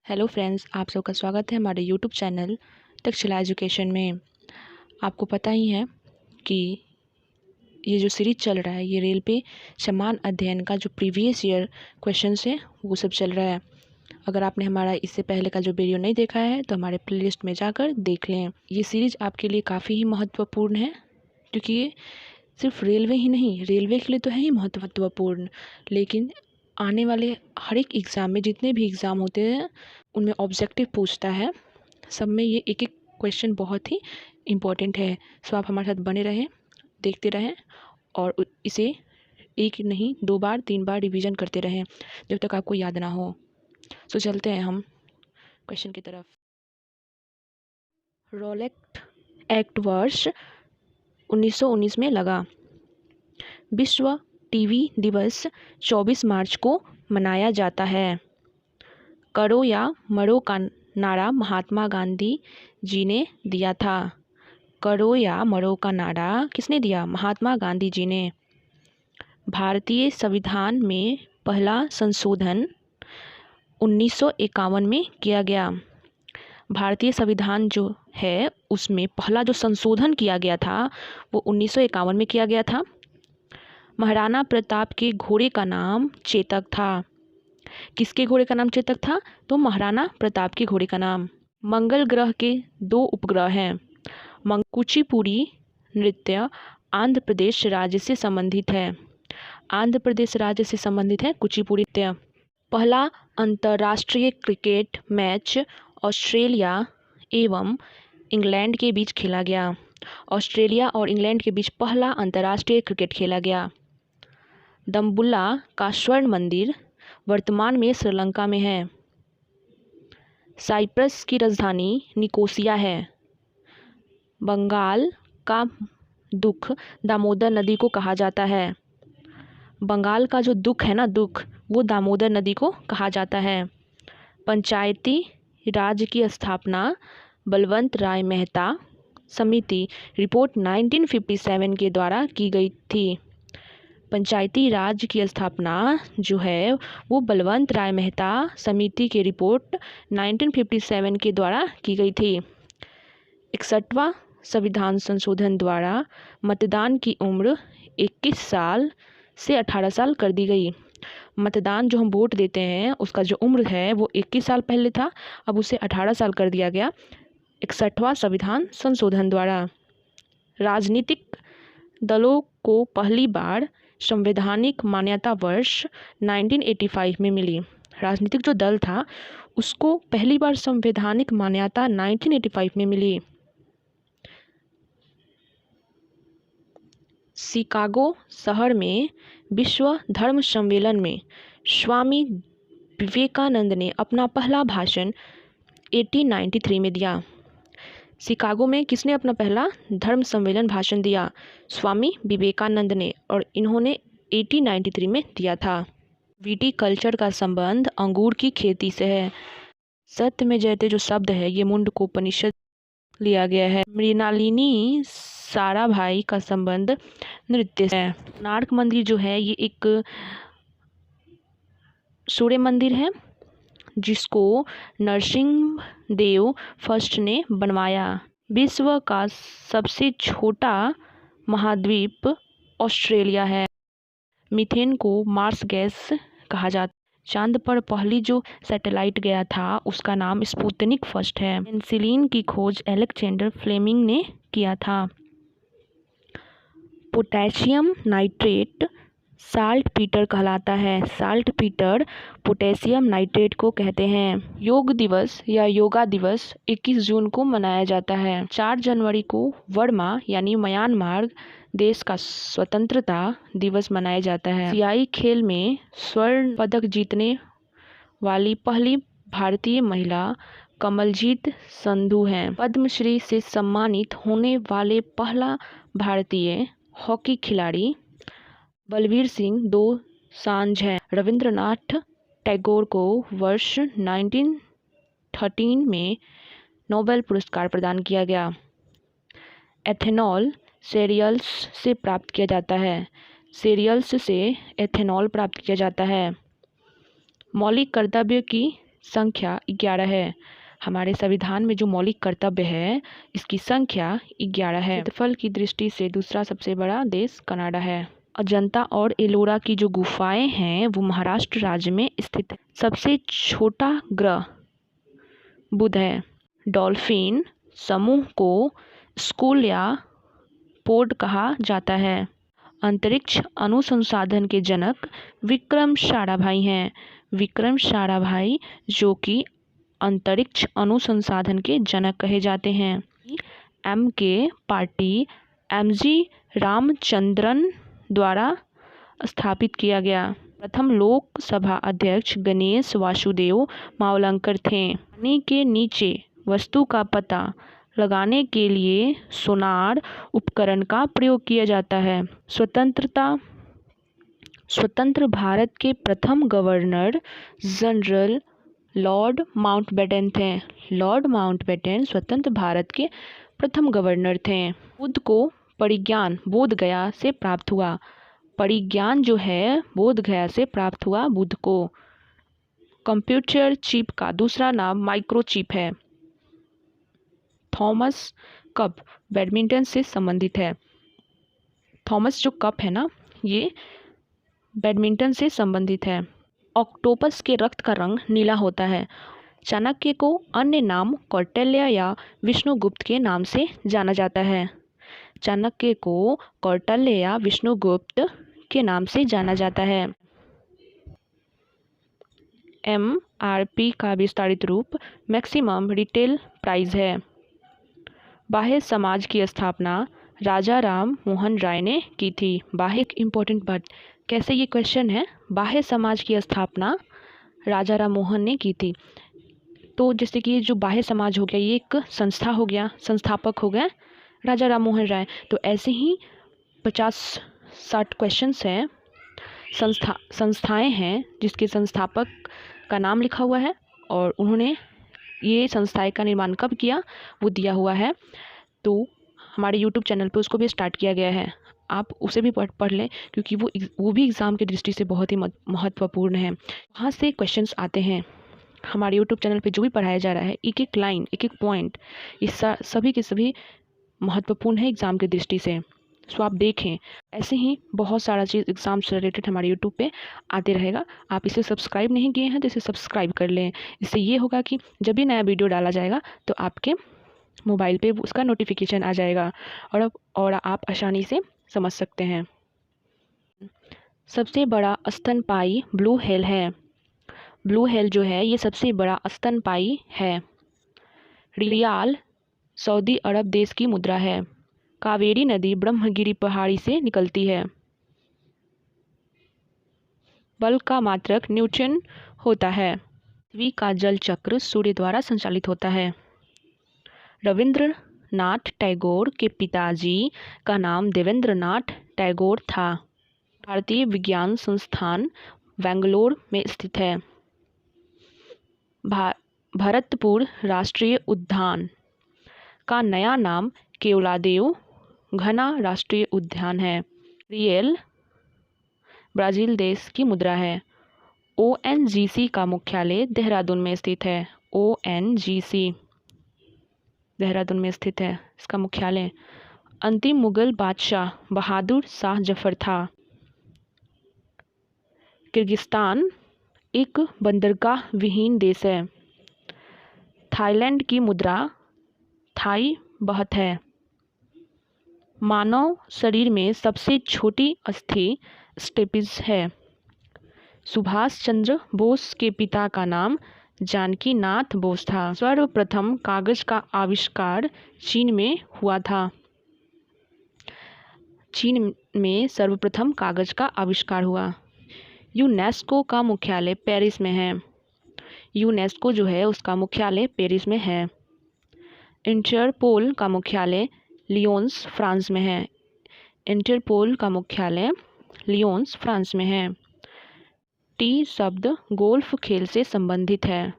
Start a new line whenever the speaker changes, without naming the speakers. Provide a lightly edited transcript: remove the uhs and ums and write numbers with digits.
Hello friends, आप सबका स्वागत है हमारे यूट्यूब चैनल तक्षशिला एजुकेशन में। आपको पता ही है कि ये जो सीरीज चल रहा है ये रेलवे समान अध्ययन का जो प्रीवियस ईयर क्वेश्चंस है वो सब चल रहा है। अगर आपने हमारा इससे पहले का जो वीडियो नहीं देखा है तो हमारे प्लेलिस्ट में जाकर देख लें। ये सीरीज आपके लिए काफ़ी ही महत्वपूर्ण है क्योंकि ये सिर्फ रेलवे ही नहीं, रेलवे के लिए तो है ही महत्वपूर्ण, लेकिन आने वाले हर एक एग्ज़ाम में जितने भी एग्ज़ाम होते हैं उनमें ऑब्जेक्टिव पूछता है। सब में ये एक एक क्वेश्चन बहुत ही इम्पोर्टेंट है। सो आप हमारे साथ बने रहें, देखते रहें और इसे एक नहीं 2 बार 3 बार रिवीजन करते रहें जब तक आपको याद ना हो। सो चलते हैं हम क्वेश्चन की तरफ। रॉलेट एक्ट वर्ष 1919 में लगा। विश्व टीवी दिवस 24 मार्च को मनाया जाता है। करो या मरो का नारा महात्मा गांधी जी ने दिया था। करो या मरो का नारा किसने दिया? महात्मा गांधी जी ने। भारतीय संविधान में पहला संशोधन 1951 में किया गया। भारतीय संविधान जो है उसमें पहला जो संशोधन किया गया था वो 1951 में किया गया था। महाराणा प्रताप के घोड़े का नाम चेतक था। किसके घोड़े का नाम चेतक था? तो महाराणा प्रताप के घोड़े का नाम। मंगल ग्रह के 2 उपग्रह हैं। कुचिपुड़ी नृत्य आंध्र प्रदेश राज्य से संबंधित है। आंध्र प्रदेश राज्य से संबंधित है कुचिपुड़ी नृत्य। पहला अंतर्राष्ट्रीय क्रिकेट मैच ऑस्ट्रेलिया एवं इंग्लैंड के बीच खेला गया। ऑस्ट्रेलिया और इंग्लैंड के बीच पहला अंतर्राष्ट्रीय क्रिकेट खेला गया। दम्बुल्ला का स्वर्ण मंदिर वर्तमान में श्रीलंका में है। साइप्रस की राजधानी निकोसिया है। बंगाल का दुख दामोदर नदी को कहा जाता है। बंगाल का जो दुख है ना, दुख, वो दामोदर नदी को कहा जाता है। पंचायती राज की स्थापना बलवंत राय मेहता समिति रिपोर्ट 1957 के द्वारा की गई थी। पंचायती राज की स्थापना जो है वो बलवंत राय मेहता समिति के रिपोर्ट 1957 के द्वारा की गई थी। 61वां संविधान संशोधन द्वारा मतदान की उम्र 21 साल से 18 साल कर दी गई। मतदान जो हम वोट देते हैं उसका जो उम्र है वो 21 साल पहले था, अब उसे 18 साल कर दिया गया 61वां संविधान संशोधन द्वारा। राजनीतिक दलों को पहली बार संवैधानिक मान्यता वर्ष 1985 में मिली। राजनीतिक जो दल था उसको पहली बार संवैधानिक मान्यता 1985 में मिली। शिकागो शहर में विश्व धर्म सम्मेलन में स्वामी विवेकानंद ने अपना पहला भाषण 1893 में दिया। शिकागो में किसने अपना पहला धर्म सम्मेलन भाषण दिया? स्वामी विवेकानंद ने, और इन्होंने 1893 में दिया था। विटीकल्चर का संबंध अंगूर की खेती से है। सत्य में जयते जो शब्द है ये मुंडकोपनिषद लिया गया है। मृणालिनी साराभाई का संबंध नृत्य से है। कोणार्क मंदिर जो है ये एक सूर्य मंदिर है जिसको नरसिंह देव फर्स्ट ने बनवाया। विश्व का सबसे छोटा महाद्वीप ऑस्ट्रेलिया है। मीथेन को मार्स गैस कहा जाता है। चांद पर पहली जो सैटेलाइट गया था उसका नाम स्पुतनिक फर्स्ट है। पेनिसिलिन की खोज अलेक्जेंडर फ्लेमिंग ने किया था। पोटेशियम नाइट्रेट साल्ट पीटर कहलाता है। साल्ट पीटर पोटेशियम नाइट्रेट को कहते हैं। योग दिवस या योगा दिवस 21 जून को मनाया जाता है। 4 जनवरी को वर्मा यानी म्यांमार देश का स्वतंत्रता दिवस मनाया जाता है। एशियाई खेल में स्वर्ण पदक जीतने वाली पहली भारतीय महिला कमलजीत संधू हैं। पद्मश्री से सम्मानित होने वाले पहला भारतीय हॉकी खिलाड़ी बलवीर सिंह दोसांझ हैं। रविंद्रनाथ टैगोर को वर्ष 1913 में नोबेल पुरस्कार प्रदान किया गया। एथेनॉल सीरियल्स से प्राप्त किया जाता है। सीरियल्स से एथेनॉल प्राप्त किया जाता है। मौलिक कर्तव्य की संख्या 11 है। हमारे संविधान में जो मौलिक कर्तव्य है इसकी संख्या 11 है। क्षेत्रफल की दृष्टि से दूसरा सबसे बड़ा देश कनाडा है। अजंता और एलोरा की जो गुफाएं हैं वो महाराष्ट्र राज्य में स्थित है। सबसे छोटा ग्रह बुध है। डॉल्फिन समूह को स्कूल या पोड कहा जाता है। अंतरिक्ष अनुसंधान के जनक विक्रम साराभाई हैं। विक्रम साराभाई जो कि अंतरिक्ष अनुसंधान के जनक कहे जाते हैं। MK पार्टी MG रामचंद्रन द्वारा स्थापित किया गया। प्रथम लोकसभा अध्यक्ष गणेश वासुदेव मावलंकर थे। पानी के नीचे वस्तु का पता लगाने के लिए सोनार उपकरण का प्रयोग किया जाता है। स्वतंत्र भारत के प्रथम गवर्नर जनरल लॉर्ड माउंटबेटन थे। लॉर्ड माउंटबेटन स्वतंत्र भारत के प्रथम गवर्नर थे। बुद्ध को परिज्ञान बोध गया से प्राप्त हुआ। परिज्ञान जो है बोध गया से प्राप्त हुआ बुद्ध को। कंप्यूटर चिप का दूसरा नाम माइक्रोचिप है। थॉमस कप बैडमिंटन से संबंधित है। थॉमस जो कप है ना ये बैडमिंटन से संबंधित है। ऑक्टोपस के रक्त का रंग नीला होता है। चाणक्य को अन्य नाम कौटिल्य या विष्णुगुप्त के नाम से जाना जाता है। चाणक्य को कौटिल्य या विष्णुगुप्त के नाम से जाना जाता है। MRP का विस्तारित रूप मैक्सिमम रिटेल प्राइस है। बाह्य समाज की स्थापना राजा राम मोहन राय ने की थी। बाह्य एक इम्पोर्टेंट बात, कैसे ये क्वेश्चन है, बाह्य समाज की स्थापना राजा राम मोहन ने की थी। तो जैसे कि जो बाह्य समाज हो गया ये एक संस्था हो गया, संस्थापक हो गए राजा राम मोहन राय। तो ऐसे ही 50-60 क्वेश्चंस हैं, संस्थाएं हैं जिसके संस्थापक का नाम लिखा हुआ है और उन्होंने ये संस्थाएं का निर्माण कब किया वो दिया हुआ है। तो हमारे YouTube चैनल पे उसको भी स्टार्ट किया गया है, आप उसे भी पढ़ लें क्योंकि वो भी एग्ज़ाम की दृष्टि से बहुत ही महत्वपूर्ण है। वहाँ से क्वेश्चंस आते हैं। हमारे YouTube चैनल पे जो भी पढ़ाया जा रहा है एक एक लाइन एक एक पॉइंट इस सभी के सभी महत्वपूर्ण है एग्ज़ाम की दृष्टि से। सो आप देखें, ऐसे ही बहुत सारा चीज़ एग्ज़ाम से रिलेटेड हमारे यूट्यूब पे आते रहेगा। आप इसे सब्सक्राइब नहीं किए हैं तो इसे सब्सक्राइब कर लें। इससे ये होगा कि जब भी नया वीडियो डाला जाएगा तो आपके मोबाइल पे उसका नोटिफिकेशन आ जाएगा और आप आसानी से समझ सकते हैं। सबसे बड़ा स्तनपायी ब्लू व्हेल है। ब्लू व्हेल जो है ये सबसे बड़ा स्तनपायी है। रियाल सऊदी अरब देश की मुद्रा है। कावेरी नदी ब्रह्मगिरी पहाड़ी से निकलती है। बल का मात्रक न्यूटन होता है। पृथ्वी का जल चक्र सूर्य द्वारा संचालित होता है। रविंद्रनाथ टैगोर के पिताजी का नाम देवेंद्रनाथ टैगोर था। भारतीय विज्ञान संस्थान बेंगलोर में स्थित है। भरतपुर राष्ट्रीय उद्यान का नया नाम केवलादेव घना राष्ट्रीय उद्यान है। रियल ब्राज़ील देश की मुद्रा है। ONGC का मुख्यालय देहरादून में स्थित है। ONGC देहरादून में स्थित है इसका मुख्यालय। अंतिम मुगल बादशाह बहादुर शाह जफर था। किर्गिस्तान एक बंदरगाह विहीन देश है। थाईलैंड की मुद्रा थाई बहत है। मानव शरीर में सबसे छोटी अस्थि स्टेपिस है। सुभाष चंद्र बोस के पिता का नाम जानकी नाथ बोस था। सर्वप्रथम कागज का आविष्कार चीन में हुआ था। चीन में सर्वप्रथम कागज का आविष्कार हुआ। यूनेस्को का मुख्यालय पेरिस में है। यूनेस्को जो है उसका मुख्यालय पेरिस में है। इंटरपोल का मुख्यालय लियोन्स फ्रांस में है। इंटरपोल का मुख्यालय लियोन्स फ्रांस में है। टी शब्द गोल्फ खेल से संबंधित है।